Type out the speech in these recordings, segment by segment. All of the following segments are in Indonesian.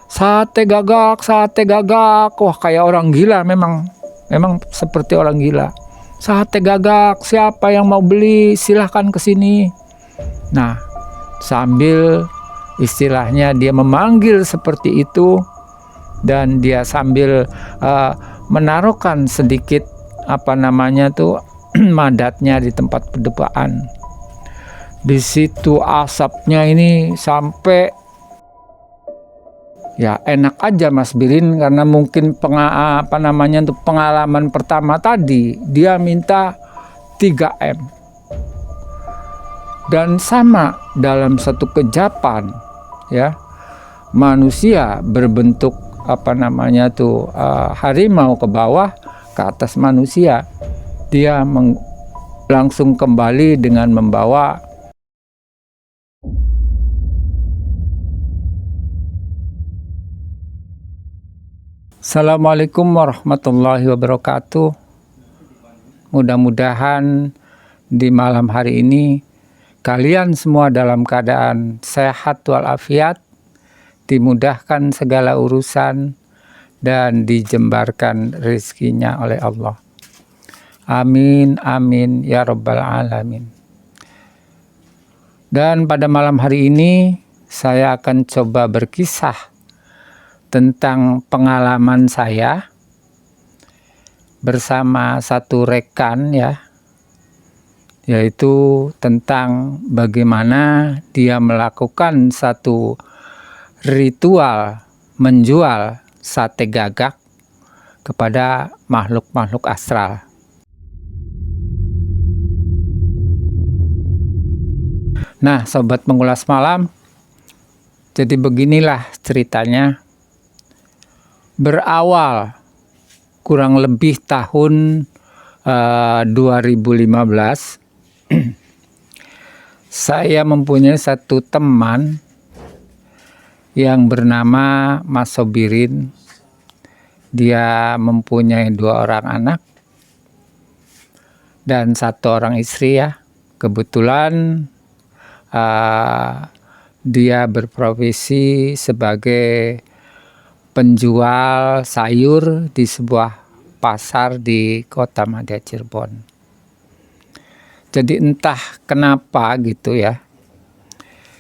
sate gagak. Wah, kayak orang gila, memang seperti orang gila. Sate gagak, siapa yang mau beli silahkan ke sini. Nah, sambil istilahnya dia memanggil seperti itu, dan dia sambil menaruhkan sedikit madatnya di tempat pedebaan. Di situ asapnya ini sampai, ya enak aja Mas Birin, karena mungkin pengalaman pertama tadi dia minta 3M. Dan sama dalam satu kejapan, ya, manusia berbentuk harimau ke bawah, ke atas manusia. Dia langsung kembali dengan membawa Assalamualaikum warahmatullahi wabarakatuh. Mudah-mudahan di malam hari ini kalian semua dalam keadaan sehat walafiat, dimudahkan segala urusan, dan dijembarkan rezekinya oleh Allah. Amin, amin, ya rabbal alamin. Dan pada malam hari ini saya akan coba berkisah tentang pengalaman saya bersama satu rekan, ya, yaitu tentang bagaimana dia melakukan satu ritual menjual sate gagak kepada makhluk-makhluk astral. Nah, sobat mengulas malam, jadi beginilah ceritanya. Berawal kurang lebih tahun 2015, saya mempunyai satu teman yang bernama Mas Sobirin. Dia mempunyai 2 orang anak dan 1 orang istri, ya. Kebetulan dia berprofesi sebagai penjual sayur di sebuah pasar di Kota Madya Cirebon. Jadi entah kenapa gitu, ya,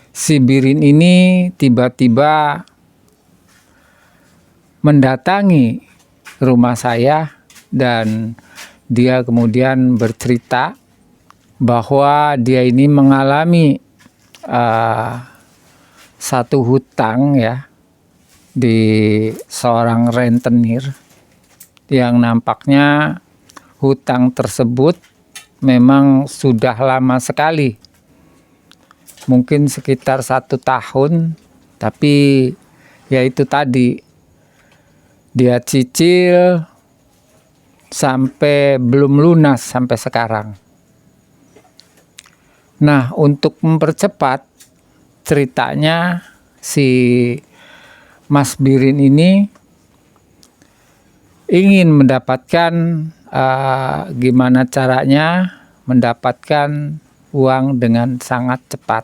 si Birin ini tiba-tiba mendatangi rumah saya, dan dia kemudian bercerita bahwa dia ini mengalami satu hutang, ya, di seorang rentenir, yang nampaknya hutang tersebut memang sudah lama sekali, mungkin sekitar 1 tahun, tapi ya itu tadi, dia cicil sampai belum lunas sampai sekarang. Nah, untuk mempercepat ceritanya, si Mas Birin ini ingin mendapatkan gimana caranya mendapatkan uang dengan sangat cepat.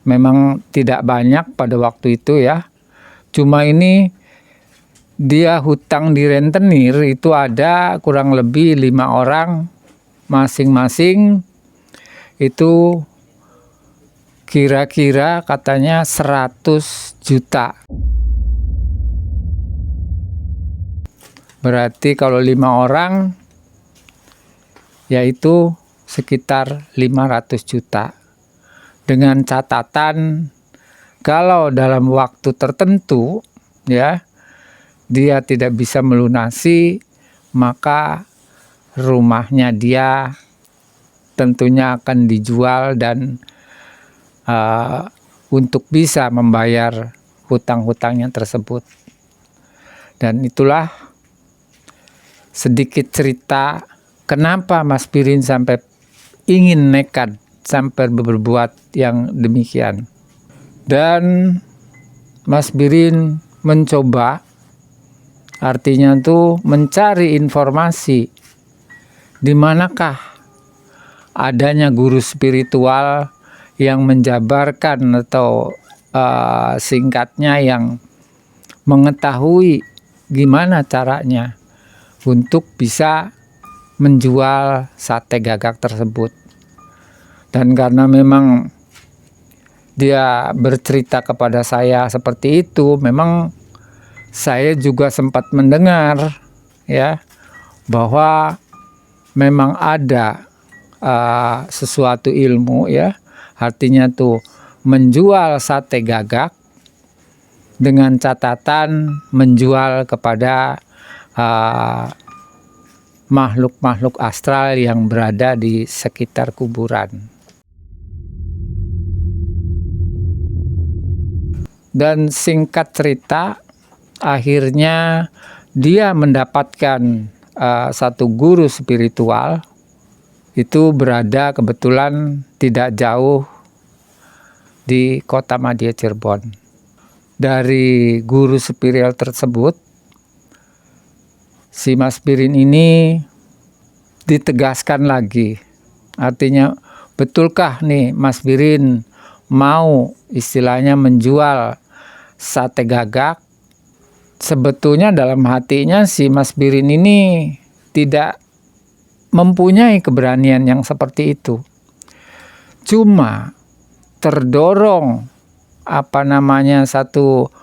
Memang tidak banyak pada waktu itu, ya. Cuma ini dia hutang di rentenir itu ada kurang lebih 5 orang, masing-masing itu kira-kira katanya 100 juta. Berarti kalau 5 orang yaitu sekitar 500 juta. Dengan catatan kalau dalam waktu tertentu, ya, dia tidak bisa melunasi, maka rumahnya dia tentunya akan dijual dan untuk bisa membayar hutang-hutangnya tersebut. Dan itulah sedikit cerita kenapa Mas Birin sampai ingin nekat sampai berbuat yang demikian. Dan Mas Birin mencoba, artinya tuh mencari informasi di manakah adanya guru spiritual yang menjabarkan atau singkatnya yang mengetahui gimana caranya untuk bisa menjual sate gagak tersebut. Dan karena memang dia bercerita kepada saya seperti itu, memang saya juga sempat mendengar ya bahwa memang ada sesuatu ilmu ya, artinya tuh menjual sate gagak dengan catatan menjual kepada makhluk-makhluk astral yang berada di sekitar kuburan. Dan singkat cerita, akhirnya dia mendapatkan satu guru spiritual, itu berada kebetulan tidak jauh di kota Madia Cirebon. Dari guru spiritual tersebut, si Mas Birin ini ditegaskan lagi. Artinya, betulkah nih Mas Birin mau istilahnya menjual sate gagak? Sebetulnya dalam hatinya si Mas Birin ini tidak mempunyai keberanian yang seperti itu. Cuma terdorong satu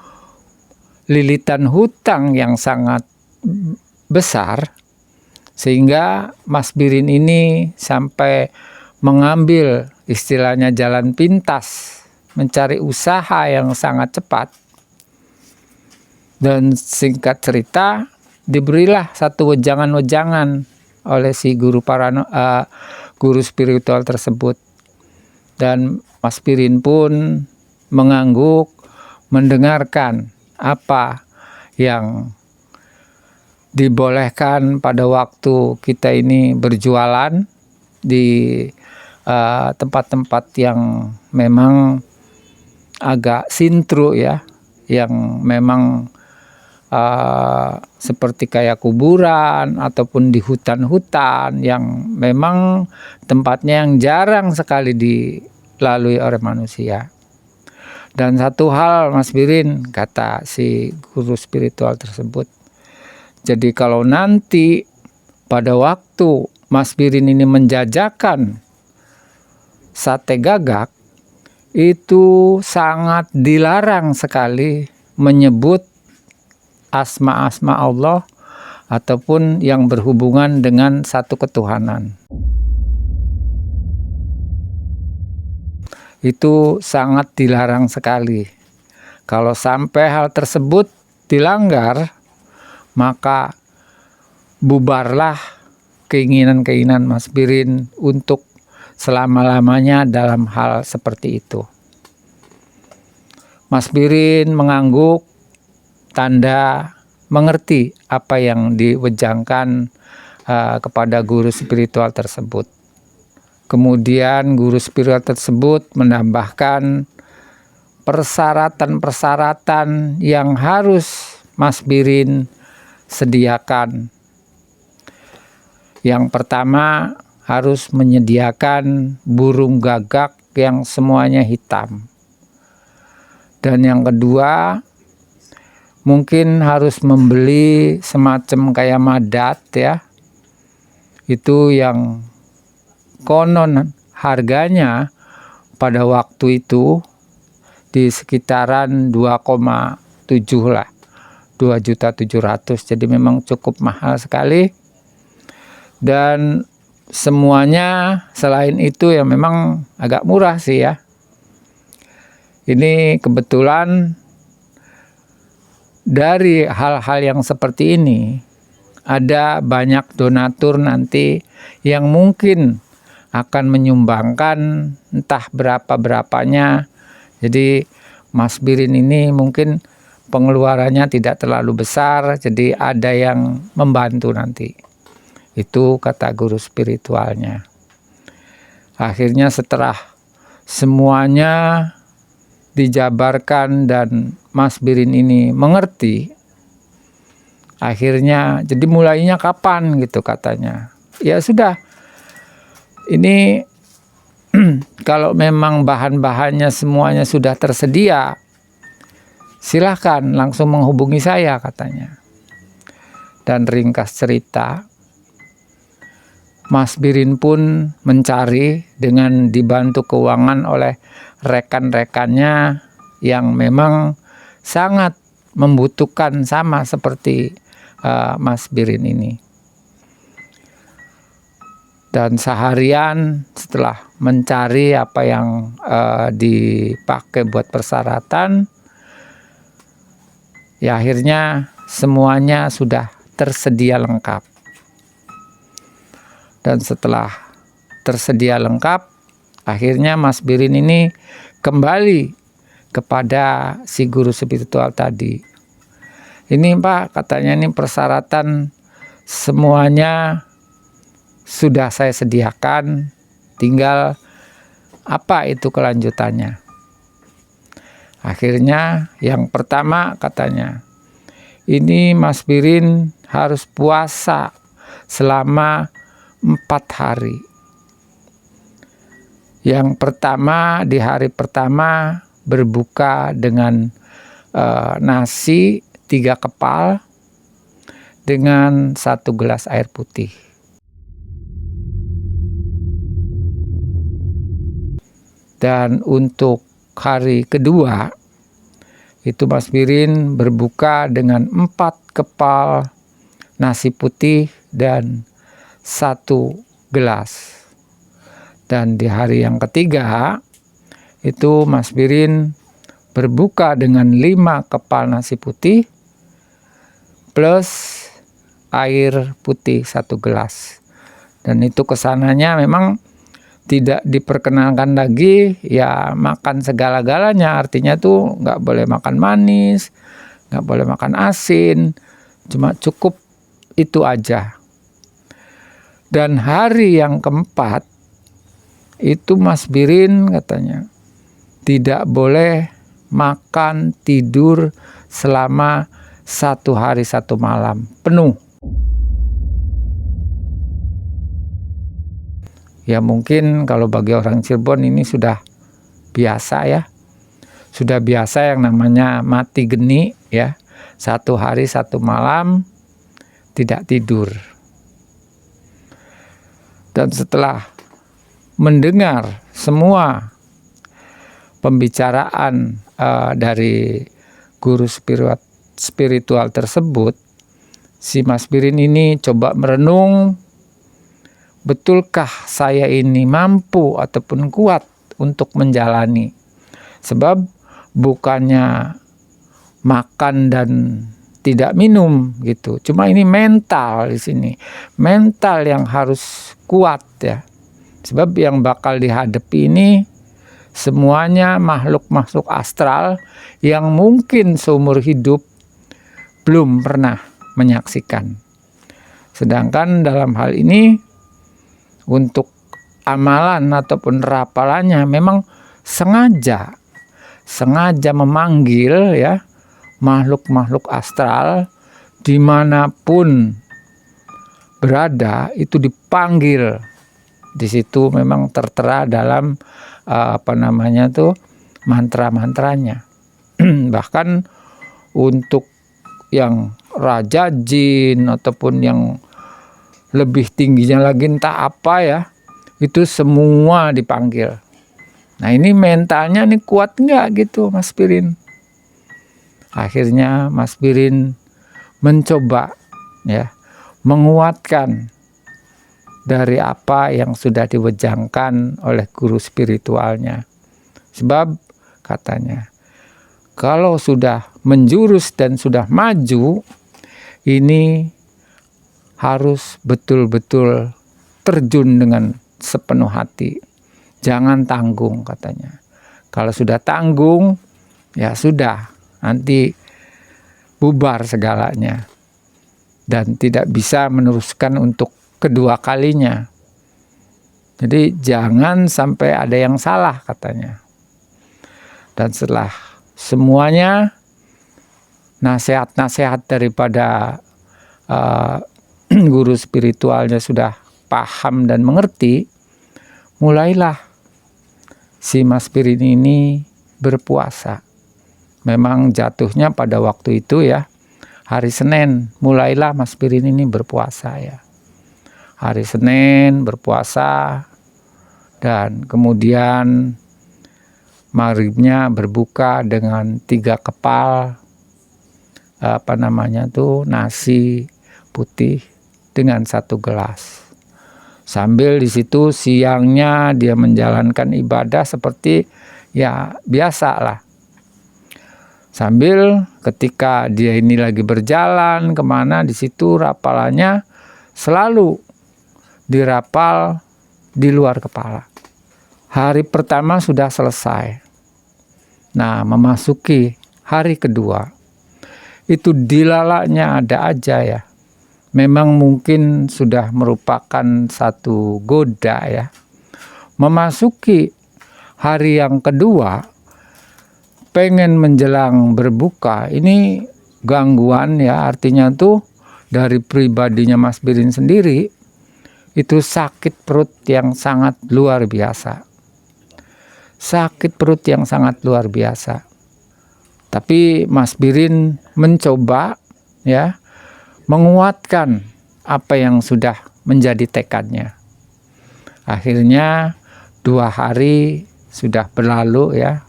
lilitan hutang yang sangat besar, sehingga Mas Birin ini sampai mengambil istilahnya jalan pintas, mencari usaha yang sangat cepat. Dan singkat cerita, diberilah satu wejangan-wejangan oleh si guru spiritual tersebut. Dan Mas Birin pun mengangguk mendengarkan apa yang dibolehkan pada waktu kita ini berjualan di tempat-tempat yang memang agak sintru ya, yang memang seperti kayak kuburan ataupun di hutan-hutan yang memang tempatnya yang jarang sekali dilalui oleh manusia. Dan satu hal Mas Birin, kata si guru spiritual tersebut, jadi kalau nanti pada waktu Mas Birin ini menjajakan sate gagak, itu sangat dilarang sekali menyebut asma-asma Allah ataupun yang berhubungan dengan satu ketuhanan. Itu sangat dilarang sekali. Kalau sampai hal tersebut dilanggar, maka bubarlah keinginan-keinginan Mas Birin untuk selama-lamanya dalam hal seperti itu. Mas Birin mengangguk, tanda mengerti apa yang diwejangkan kepada guru spiritual tersebut. Kemudian guru spiritual tersebut menambahkan persyaratan-persyaratan yang harus Mas Birin sediakan. Yang pertama, harus menyediakan burung gagak yang semuanya hitam. Dan yang kedua, mungkin harus membeli semacam kayak madat ya. Itu yang konon harganya pada waktu itu di sekitaran 2,7 lah. 2.700.000. Jadi memang cukup mahal sekali. Dan semuanya selain itu ya memang agak murah sih ya. Ini kebetulan dari hal-hal yang seperti ini ada banyak donatur nanti yang mungkin akan menyumbangkan entah berapa-berapanya. Jadi Mas Birin ini mungkin pengeluarannya tidak terlalu besar, jadi ada yang membantu nanti. Itu kata guru spiritualnya. Akhirnya setelah semuanya dijabarkan dan Mas Birin ini mengerti, akhirnya jadi mulainya kapan gitu katanya. Ya sudah, ini kalau memang bahan-bahannya semuanya sudah tersedia, silahkan langsung menghubungi saya, katanya. Dan ringkas cerita, Mas Birin pun mencari dengan dibantu keuangan oleh rekan-rekannya yang memang sangat membutuhkan sama seperti Mas Birin ini. Dan seharian setelah mencari apa yang dipakai buat persyaratan, ya akhirnya semuanya sudah tersedia lengkap. Dan setelah tersedia lengkap, akhirnya Mas Birin ini kembali kepada si guru spiritual tadi. Ini Pak, katanya ini persyaratan semuanya sudah saya sediakan, tinggal apa itu kelanjutannya. Akhirnya yang pertama katanya, ini Mas Birin harus puasa selama 4 hari. Yang pertama, di hari pertama berbuka dengan nasi 3 kepal dengan 1 gelas air putih. Dan untuk hari kedua itu Mas Birin berbuka dengan 4 kepal nasi putih dan 1 gelas. Dan di hari yang ketiga itu Mas Birin berbuka dengan 5 kepal nasi putih plus air putih 1 gelas. Dan itu kesananya memang tidak diperkenankan lagi ya makan segala-galanya, artinya tuh nggak boleh makan manis, nggak boleh makan asin, cuma cukup itu aja. Dan hari yang keempat itu Mas Birin katanya tidak boleh makan tidur selama 1 hari 1 malam penuh. Ya mungkin kalau bagi orang Cirebon ini sudah biasa ya. Sudah biasa yang namanya mati geni ya. 1 hari 1 malam tidak tidur. Dan setelah mendengar semua pembicaraan dari guru spiritual tersebut, si Mas Birin ini coba merenung, betulkah saya ini mampu ataupun kuat untuk menjalani? Sebab bukannya makan dan tidak minum gitu. Cuma ini mental di sini. Mental yang harus kuat ya. Sebab yang bakal dihadapi ini semuanya makhluk-makhluk astral yang mungkin seumur hidup belum pernah menyaksikan. Sedangkan dalam hal ini untuk amalan ataupun rapalannya memang sengaja memanggil ya makhluk-makhluk astral dimanapun berada itu dipanggil. Di situ memang tertera dalam mantra-mantranya. Bahkan untuk yang raja jin ataupun yang lebih tingginya lagi entah apa ya, itu semua dipanggil. Nah ini mentalnya nih kuat nggak gitu Mas Birin? Akhirnya Mas Birin mencoba ya menguatkan dari apa yang sudah diwejangkan oleh guru spiritualnya. Sebab katanya kalau sudah menjurus dan sudah maju, ini harus betul-betul terjun dengan sepenuh hati. Jangan tanggung katanya. Kalau sudah tanggung, ya sudah, nanti bubar segalanya. Dan tidak bisa meneruskan untuk kedua kalinya. Jadi jangan sampai ada yang salah katanya. Dan setelah semuanya nasihat-nasihat daripada guru spiritualnya sudah paham dan mengerti, mulailah si Mas Pirin ini berpuasa. Memang jatuhnya pada waktu itu ya, hari Senin mulailah Mas Pirin ini berpuasa ya. Hari Senin berpuasa dan kemudian maghribnya berbuka dengan 3 kepal nasi putih dengan 1 gelas. Sambil di situ siangnya dia menjalankan ibadah seperti ya biasa lah. Sambil ketika dia ini lagi berjalan kemana, di situ rapalannya selalu dirapal di luar kepala. Hari pertama sudah selesai. Nah, memasuki hari kedua, itu dilalaknya ada aja ya. Memang mungkin sudah merupakan satu goda ya. Memasuki hari yang kedua, pengen menjelang berbuka, ini gangguan ya, artinya tuh dari pribadinya Mas Pirin sendiri, itu sakit perut yang sangat luar biasa. Sakit perut yang sangat luar biasa. Tapi Mas Pirin mencoba ya, menguatkan apa yang sudah menjadi tekadnya. Akhirnya 2 hari sudah berlalu ya.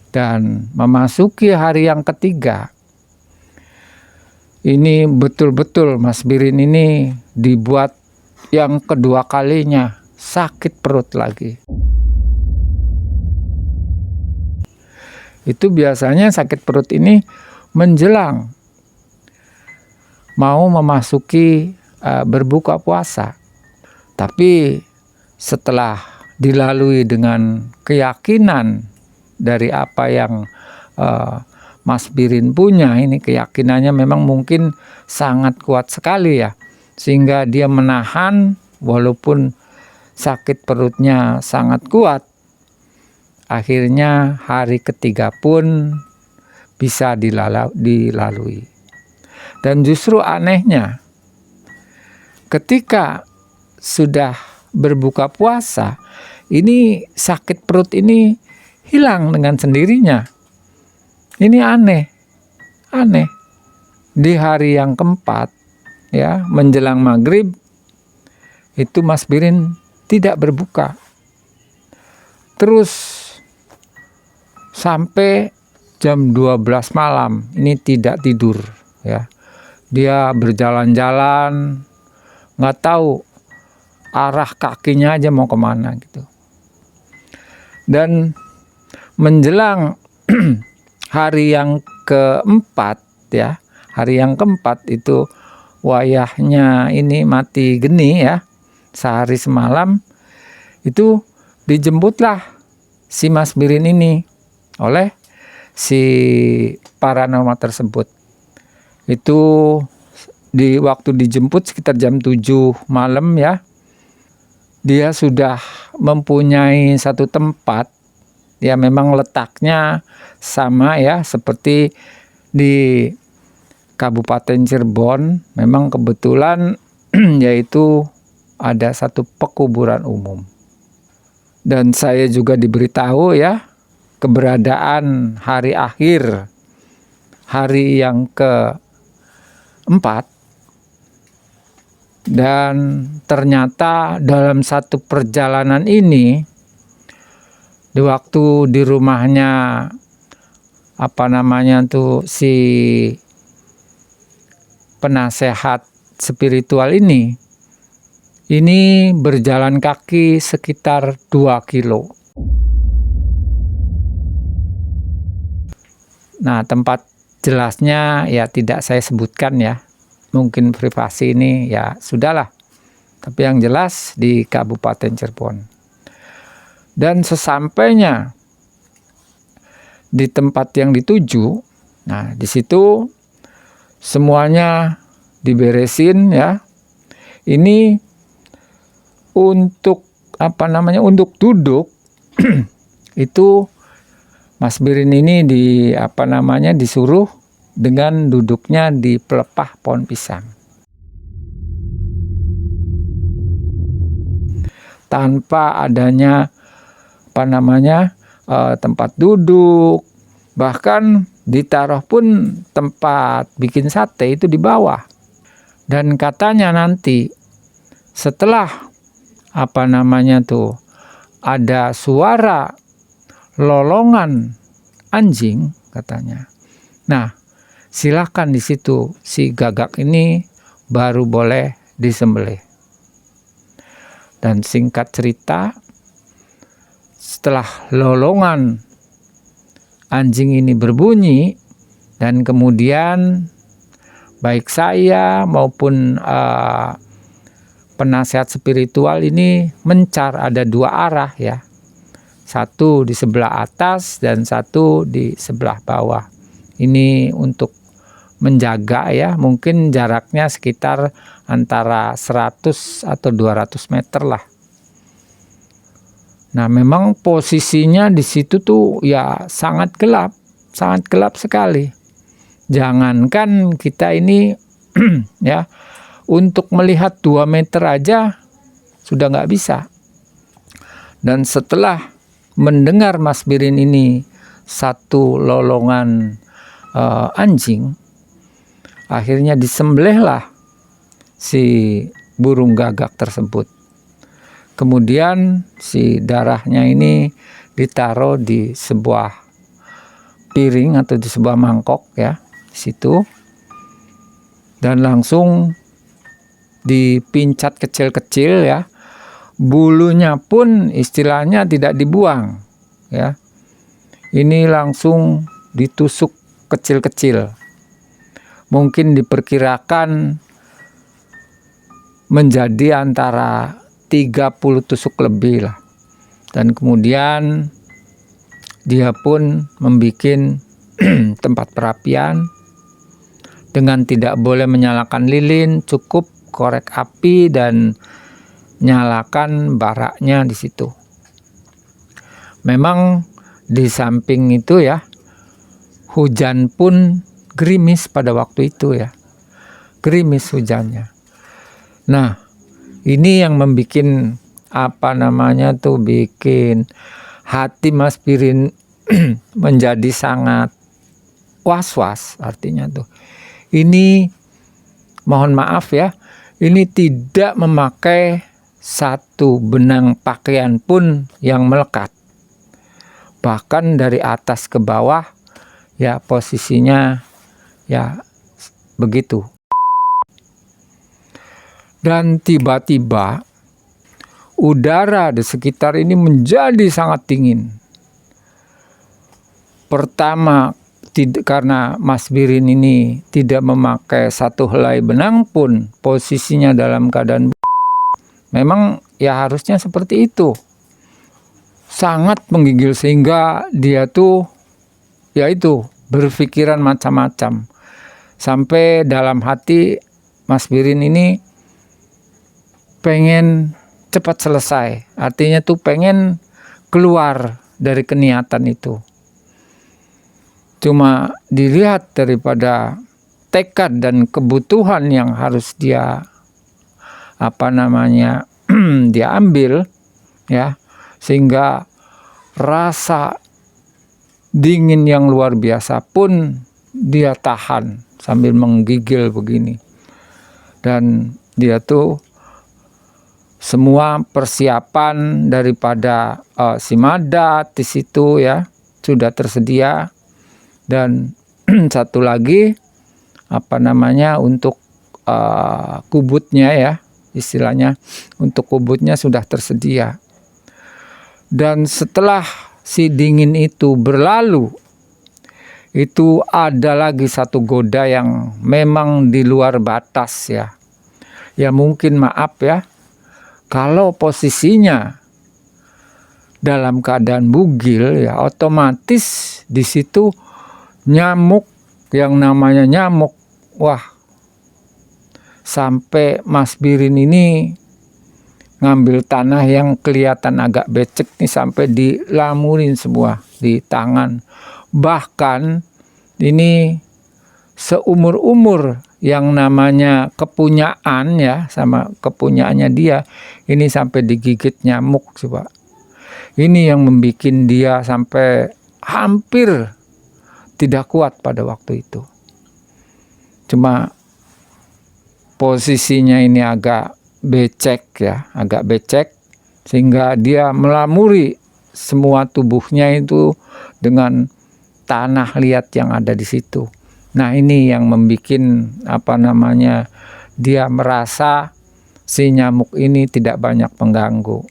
Dan memasuki hari yang ketiga, ini betul-betul Mas Pirin ini dibuat yang kedua kalinya sakit perut lagi. Itu biasanya sakit perut ini menjelang mau memasuki berbuka puasa. Tapi setelah dilalui dengan keyakinan dari apa yang Mas Pirin punya, ini keyakinannya memang mungkin sangat kuat sekali ya, sehingga dia menahan walaupun sakit perutnya sangat kuat. Akhirnya hari ketiga pun bisa dilalui. Dan justru anehnya, ketika sudah berbuka puasa, ini sakit perut ini hilang dengan sendirinya. Ini aneh. Di hari yang keempat ya, menjelang maghrib, itu Mas Pirin tidak berbuka. Terus sampai jam 12 malam ini tidak tidur ya. Dia berjalan-jalan, nggak tahu arah kakinya aja mau kemana gitu. Dan menjelang hari yang keempat ya, hari yang keempat itu wayahnya ini mati geni ya, sehari semalam, itu dijemputlah si Mas Pirin ini oleh si paranormal tersebut. Itu di waktu dijemput sekitar jam 7 malam ya, dia sudah mempunyai satu tempat ya, memang letaknya sama ya seperti di Kabupaten Cirebon. Memang kebetulan yaitu ada satu pekuburan umum. Dan saya juga diberitahu ya keberadaan hari akhir, hari yang keempat. Dan ternyata dalam satu perjalanan ini, di waktu di rumahnya si penasehat spiritual ini berjalan kaki sekitar 2 kilo. Nah, tempat jelasnya ya tidak saya sebutkan ya. Mungkin privasi ini ya sudahlah. Tapi yang jelas di Kabupaten Cirebon. Dan sesampainya di tempat yang dituju, nah di situ semuanya diberesin ya. Ini untuk untuk duduk itu Mas Pirin ini disuruh dengan duduknya di pelepah pohon pisang. Tanpa adanya tempat duduk, bahkan ditaruh pun tempat bikin sate itu di bawah. Dan katanya nanti setelah ada suara lolongan anjing katanya. Nah, silakan di situ si gagak ini baru boleh disembelih. Dan singkat cerita, setelah lolongan anjing ini berbunyi, dan kemudian baik saya maupun penasehat spiritual ini mencar, ada dua arah ya. Satu di sebelah atas dan satu di sebelah bawah. Ini untuk menjaga ya, mungkin jaraknya sekitar antara 100 atau 200 meter lah. Nah, memang posisinya di situ tuh ya sangat gelap sekali. Jangankan kita ini ya, untuk melihat 2 meter aja sudah nggak bisa. Dan setelah mendengar Mas Birin ini satu lolongan anjing, akhirnya disembelihlah si burung gagak tersebut. Kemudian si darahnya ini ditaruh di sebuah piring atau di sebuah mangkok ya, di situ, dan langsung dipincat kecil-kecil ya. Bulunya pun istilahnya tidak dibuang ya. Ini langsung ditusuk kecil-kecil. Mungkin diperkirakan menjadi antara 30 tusuk lebih lah. Dan kemudian dia pun membuat tempat perapian dengan tidak boleh menyalakan lilin, cukup korek api dan nyalakan baraknya di situ. Memang di samping itu ya, hujan pun gerimis pada waktu itu ya. Gerimis hujannya. Nah, ini yang membuat bikin hati Mas Birin menjadi sangat was-was, artinya tuh. Ini mohon maaf ya, ini tidak memakai satu benang pakaian pun yang melekat. Bahkan dari atas ke bawah ya posisinya ya begitu. Dan tiba-tiba udara di sekitar ini menjadi sangat dingin. Pertama, karena Mas Birin ini tidak memakai satu helai benang pun, posisinya dalam keadaan memang ya harusnya seperti itu. Sangat menggigil sehingga dia tuh ya itu berpikiran macam-macam. Sampai dalam hati Mas Birin ini pengen cepat selesai. Artinya tuh pengen keluar dari keniatan itu. Cuma dilihat daripada tekad dan kebutuhan yang harus dia dia ambil ya, sehingga rasa dingin yang luar biasa pun dia tahan sambil menggigil begini. Dan dia tuh semua persiapan daripada si madat di situ ya sudah tersedia, dan satu lagi untuk kubutnya ya, istilahnya untuk kubutnya sudah tersedia. Dan setelah si dingin itu berlalu, itu ada lagi satu goda yang memang di luar batas ya. Ya mungkin maaf ya, kalau posisinya dalam keadaan bugil ya otomatis di situ nyamuk, yang namanya nyamuk, wah, sampai Mas Birin ini ngambil tanah yang kelihatan agak becek nih, sampai dilamurin semua di tangan. Bahkan ini seumur-umur yang namanya kepunyaan ya, sama kepunyaannya dia, ini sampai digigit nyamuk coba. ini yang membuat dia sampai hampir tidak kuat pada waktu itu. Cuma posisinya ini agak becek ya, agak becek, sehingga dia melamuri semua tubuhnya itu dengan tanah liat yang ada di situ. Nah, ini yang membuat dia merasa si nyamuk ini tidak banyak pengganggu.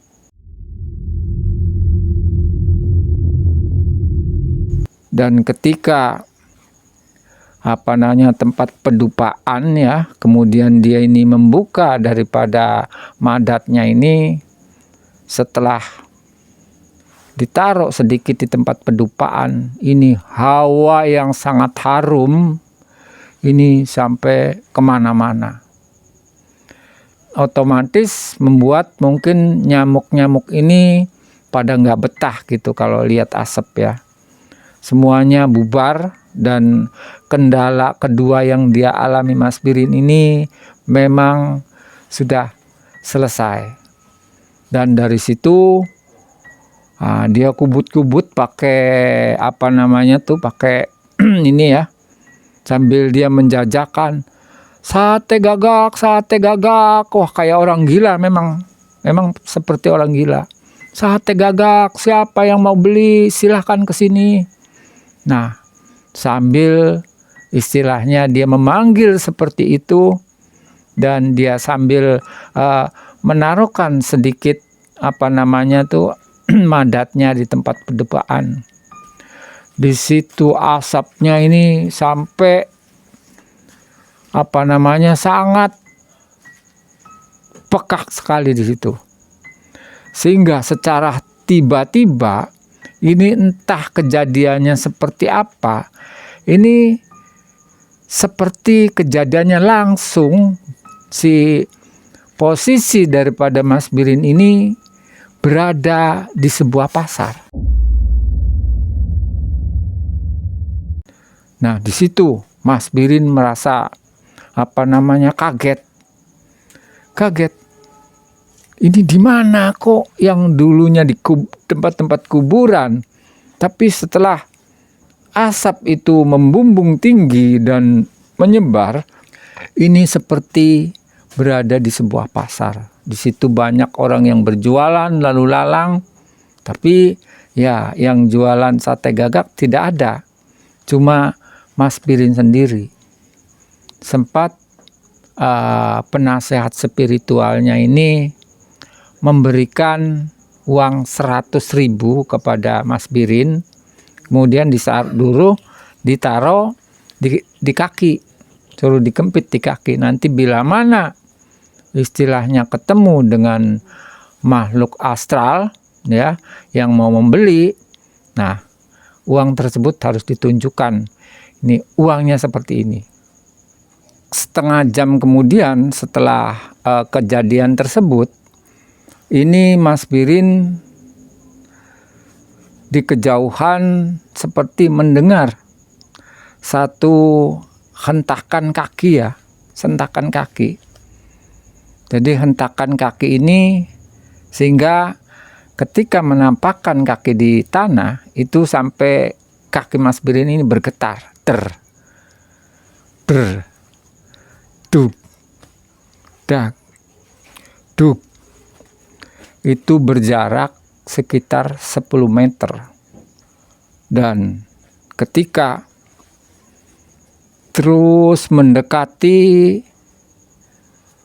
Dan ketika tempat pedupaan ya, kemudian dia ini membuka daripada madatnya ini, setelah ditaruh sedikit di tempat pedupaan, ini hawa yang sangat harum ini sampai kemana-mana. Otomatis membuat mungkin nyamuk-nyamuk ini pada nggak betah gitu kalau lihat asap ya. Semuanya bubar, dan kendala kedua yang dia alami Mas Birin ini memang sudah selesai. Dan dari situ dia kubut-kubut pakai pakai ini ya, sambil dia menjajakan sate gagak. Wah, kayak orang gila, memang seperti orang gila. Sate gagak, siapa yang mau beli silahkan ke sini. Nah, sambil istilahnya dia memanggil seperti itu, dan dia sambil menaruhkan sedikit madatnya di tempat pedupaan. Di situ asapnya ini sampai sangat pekak sekali di situ. Sehingga secara tiba-tiba, ini entah kejadiannya seperti apa, ini seperti kejadiannya langsung si posisi daripada Mas Birin ini berada di sebuah pasar. Nah, di situ Mas Birin merasa kaget. Ini di mana kok yang dulunya di tempat-tempat kuburan, tapi setelah asap itu membumbung tinggi dan menyebar, ini seperti berada di sebuah pasar. Di situ banyak orang yang berjualan lalu lalang, tapi ya yang jualan sate gagak tidak ada. Cuma Mas Birin sendiri. Sempat penasehat spiritualnya ini memberikan uang 100.000 kepada Mas Birin, kemudian ditaruh di kaki, suruh dikempit di kaki. Nanti bila mana istilahnya ketemu dengan makhluk astral ya yang mau membeli, nah uang tersebut harus ditunjukkan. Ini uangnya seperti ini. Setengah jam kemudian setelah kejadian tersebut, ini Mas Birin di kejauhan seperti mendengar satu hentakan kaki ya, sentakan kaki. Jadi hentakan kaki ini sehingga ketika menampakkan kaki di tanah itu sampai kaki Mas Birin ini bergetar, duk, dak, duk. Itu berjarak sekitar 10 meter. Dan ketika terus mendekati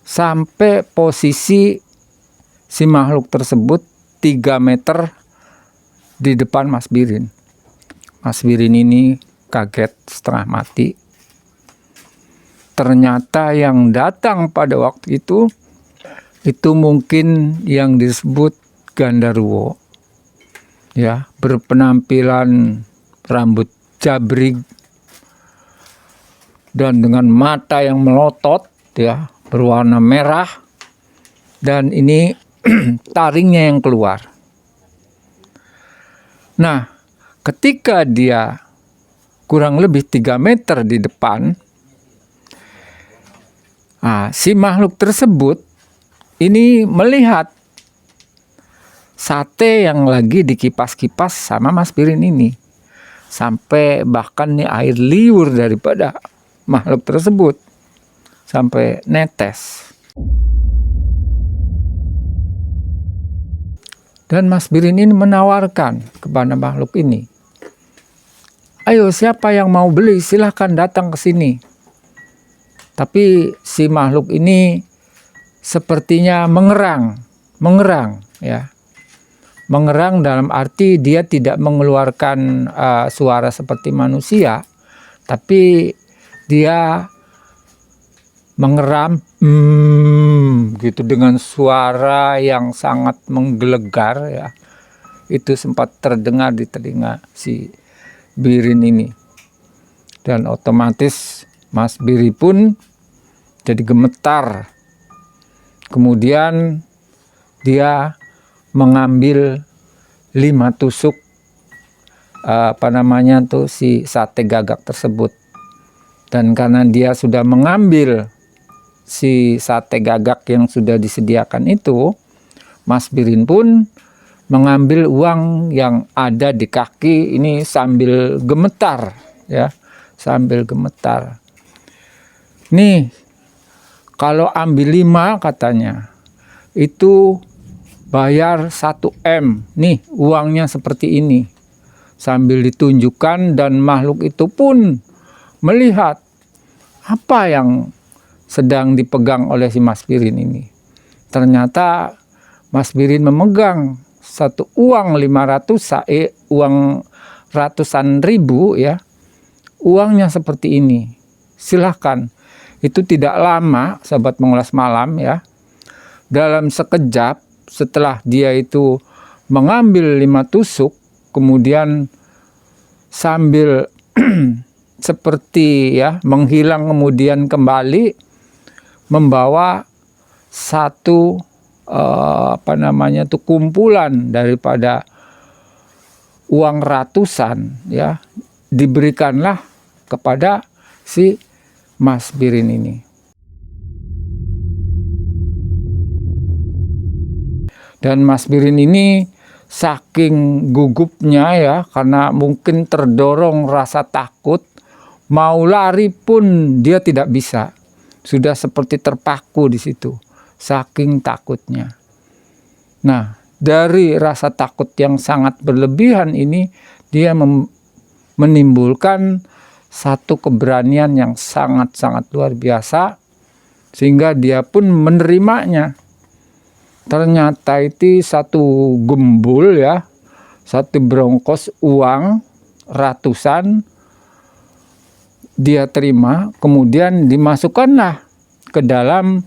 sampai posisi si makhluk tersebut 3 meter di depan Mas Birin. Mas Birin ini kaget setengah mati. Ternyata yang datang pada waktu itu mungkin yang disebut Gandarwo. Ya, berpenampilan rambut jabrik dan dengan mata yang melotot ya, berwarna merah, dan ini taringnya yang keluar. Nah, ketika dia kurang lebih 3 meter di depan, si makhluk tersebut ini melihat sate yang lagi dikipas-kipas sama Mas Birin ini. Sampai bahkan nih air liur daripada makhluk tersebut sampai netes. Dan Mas Birin ini menawarkan kepada makhluk ini, ayo siapa yang mau beli silahkan datang ke sini. Tapi si makhluk ini sepertinya mengerang ya. Mengerang dalam arti dia tidak mengeluarkan suara seperti manusia, tapi dia mengeram gitu dengan suara yang sangat menggelegar ya. Itu sempat terdengar di telinga si Birin ini. Dan otomatis Mas Biri pun jadi gemetar. Kemudian dia mengambil 5 tusuk si sate gagak tersebut. Dan karena dia sudah mengambil si sate gagak yang sudah disediakan itu, Mas Birin pun mengambil uang yang ada di kaki ini sambil gemetar ya, sambil gemetar. Nih, kalau ambil 5 katanya, itu bayar 1 M. Nih, uangnya seperti ini. Sambil ditunjukkan dan makhluk itu pun melihat apa yang sedang dipegang oleh si Mas Birin ini. Ternyata Mas Birin memegang satu uang 500, uang ratusan ribu ya. Uangnya seperti ini. Silahkan. Itu tidak lama, sahabat mengulas malam ya. Dalam sekejap setelah dia itu mengambil 5 tusuk, kemudian sambil seperti ya menghilang kemudian kembali membawa satu kumpulan daripada uang ratusan ya, diberikanlah kepada si Mas Birin ini. Dan Mas Birin ini saking gugupnya ya, karena mungkin terdorong rasa takut, mau lari pun dia tidak bisa. Sudah seperti terpaku di situ, saking takutnya. Nah, dari rasa takut yang sangat berlebihan ini, dia menimbulkan satu keberanian yang sangat-sangat luar biasa, sehingga dia pun menerimanya. Ternyata itu satu gembul ya, satu brongkos uang ratusan dia terima, kemudian dimasukkanlah ke dalam,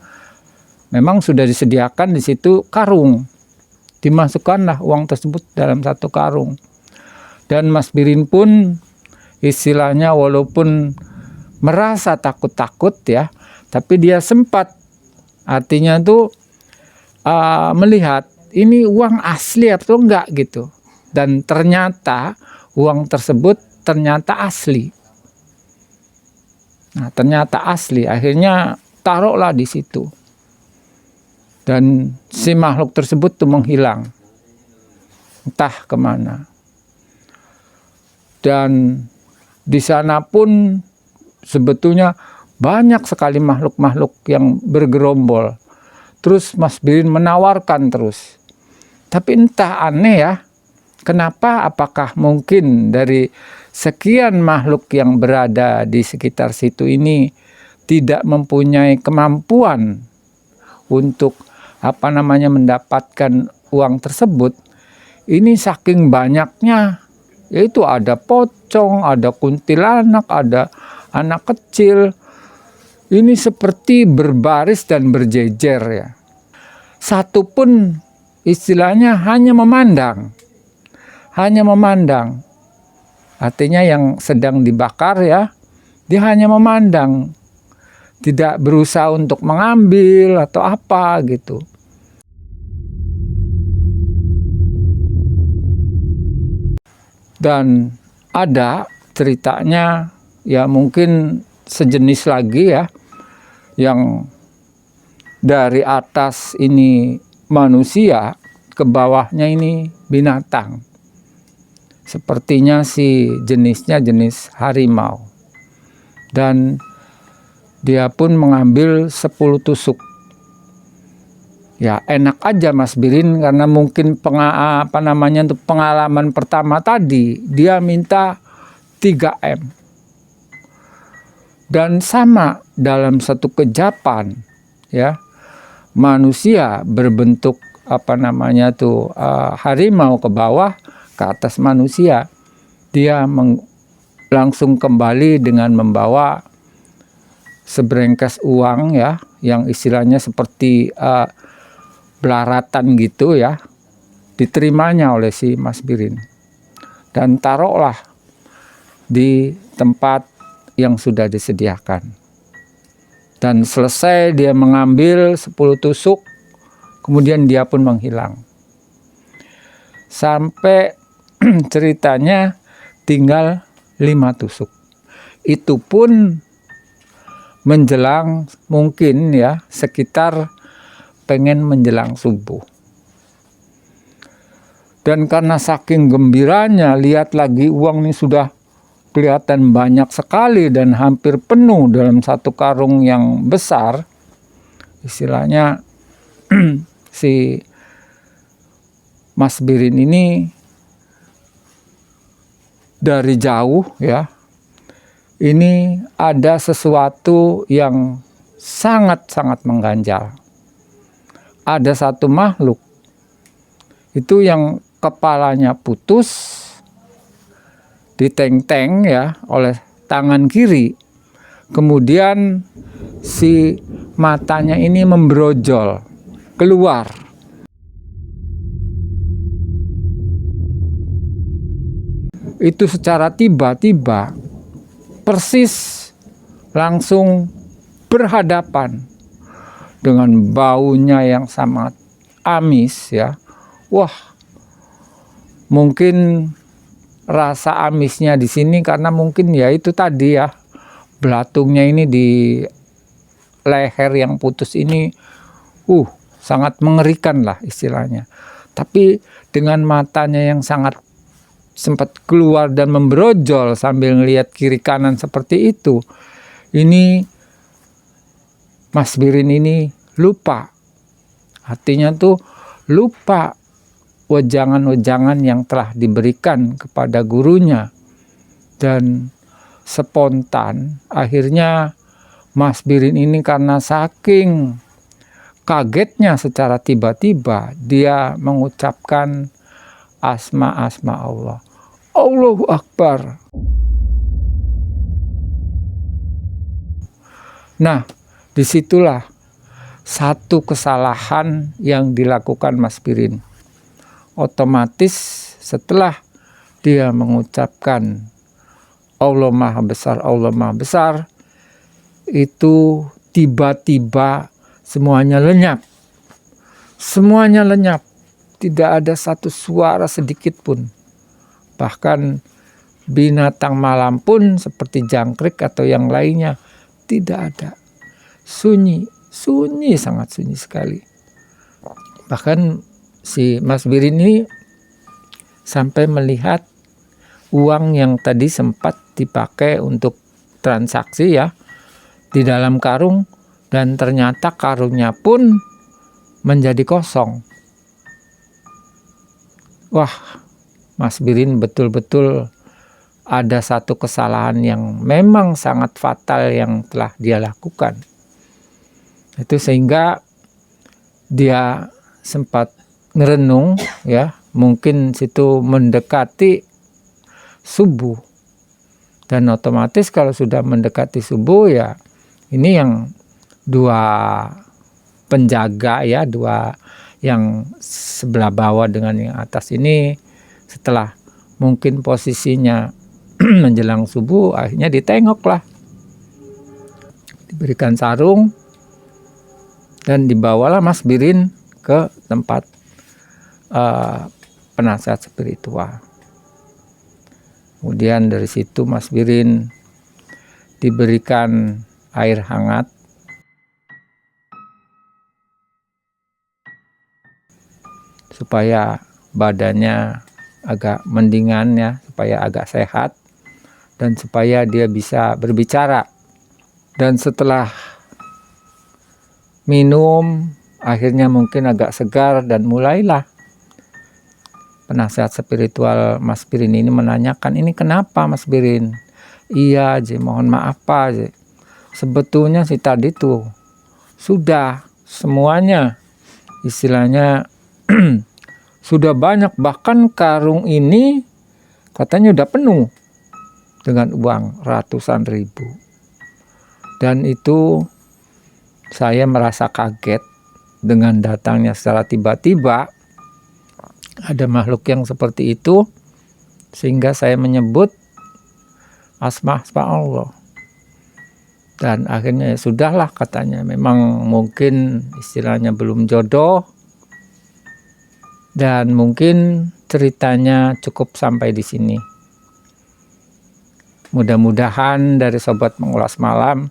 memang sudah disediakan di situ karung. Dimasukkanlah uang tersebut dalam satu karung. Dan Mas Birin pun istilahnya walaupun merasa takut-takut ya, tapi dia sempat, artinya tuh melihat ini uang asli atau enggak gitu. Dan ternyata uang tersebut ternyata asli. Nah, ternyata asli. Akhirnya taruhlah di situ. Dan si makhluk tersebut tuh menghilang. Entah kemana. Dan di sana pun sebetulnya banyak sekali makhluk-makhluk yang bergerombol. Terus Mas Birin menawarkan terus. Tapi entah aneh ya, kenapa, apakah mungkin dari sekian makhluk yang berada di sekitar situ ini tidak mempunyai kemampuan untuk mendapatkan uang tersebut. Ini saking banyaknya, yaitu ada pocong, ada kuntilanak, ada anak kecil. Ini seperti berbaris dan berjejer ya. Satu pun istilahnya hanya memandang. Hanya memandang. Artinya yang sedang dibakar ya, dia hanya memandang. Tidak berusaha untuk mengambil atau apa gitu. Dan ada ceritanya ya, mungkin sejenis lagi ya, yang dari atas ini manusia, ke bawahnya ini binatang. Sepertinya si jenisnya jenis harimau. Dan dia pun mengambil 10 tusuk. Ya enak aja Mas Birin, karena mungkin pengalaman pertama tadi dia minta 3M. Dan sama dalam satu kejapan ya, manusia berbentuk harimau ke bawah, ke atas manusia. Dia langsung kembali dengan membawa seberengkas uang ya, yang istilahnya seperti belaratan gitu ya, diterimanya oleh si Mas Birin. Dan taruhlah di tempat yang sudah disediakan. Dan selesai dia mengambil 10 tusuk, kemudian dia pun menghilang. Sampai ceritanya tinggal 5 tusuk. Itu pun menjelang mungkin ya sekitar pengen menjelang subuh. Dan karena saking gembiranya lihat lagi uang ini sudah kelihatan banyak sekali dan hampir penuh dalam satu karung yang besar, istilahnya si Mas Birin ini dari jauh ya, ini ada sesuatu yang sangat-sangat mengganjal. Ada satu makhluk itu yang kepalanya putus, diteng-teng ya oleh tangan kiri, kemudian si matanya ini membrojol keluar. Itu secara tiba-tiba persis langsung berhadapan dengan baunya yang sangat amis ya. Wah, mungkin rasa amisnya di sini karena mungkin ya itu tadi ya, belatungnya ini di leher yang putus ini sangat mengerikan lah istilahnya. Tapi dengan matanya yang sangat sempat keluar dan membrojol sambil ngelihat kiri kanan seperti itu, ini Mas Birin ini lupa. Artinya tuh lupa wejangan-wejangan yang telah diberikan kepada gurunya. Dan spontan akhirnya Mas Birin ini karena saking kagetnya secara tiba-tiba dia mengucapkan asma-asma Allah. Allahu Akbar. Nah, disitulah satu kesalahan yang dilakukan Mas Birin. Otomatis setelah dia mengucapkan Allah Maha Besar, Allah Maha Besar, itu tiba-tiba semuanya lenyap. Semuanya lenyap. Tidak ada satu suara sedikit pun. Bahkan binatang malam pun seperti jangkrik atau yang lainnya tidak ada. Sunyi, sunyi, sangat sunyi sekali. Bahkan si Mas Birin ini sampai melihat uang yang tadi sempat dipakai untuk transaksi ya di dalam karung, dan ternyata karungnya pun menjadi kosong. Wah, Mas Birin betul-betul ada satu kesalahan yang memang sangat fatal yang telah dia lakukan. Itu sehingga dia sempat ngerenung ya, mungkin situ mendekati subuh. Dan otomatis kalau sudah mendekati subuh ya, ini yang dua penjaga ya, dua yang sebelah bawah dengan yang atas ini setelah mungkin posisinya menjelang subuh, akhirnya ditengoklah, diberikan sarung dan dibawalah Mas Birin ke tempat penasihat spiritual. Kemudian dari situ Mas Birin diberikan air hangat. supaya badannya agak mendingan ya, supaya agak sehat dan supaya dia bisa berbicara. Dan setelah minum akhirnya mungkin agak segar dan mulailah penasehat spiritual Mas Birin ini menanyakan, ini kenapa Mas Birin? Iya Je, mohon maaf Pak Je, sebetulnya sih tadi tuh sudah semuanya istilahnya sudah banyak, bahkan karung ini katanya udah penuh dengan uang ratusan ribu. Dan itu saya merasa kaget dengan datangnya secara tiba-tiba ada makhluk yang seperti itu, sehingga saya menyebut asma-asma Allah. Dan akhirnya ya sudahlah katanya, memang mungkin istilahnya belum jodoh, dan mungkin ceritanya cukup sampai di sini. Mudah-mudahan dari Sobat Mengulas Malam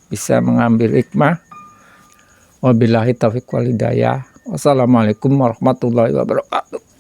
bisa mengambil hikmah. Wabillahi taufiq wal hidayah. Wassalamualaikum warahmatullahi wabarakatuh.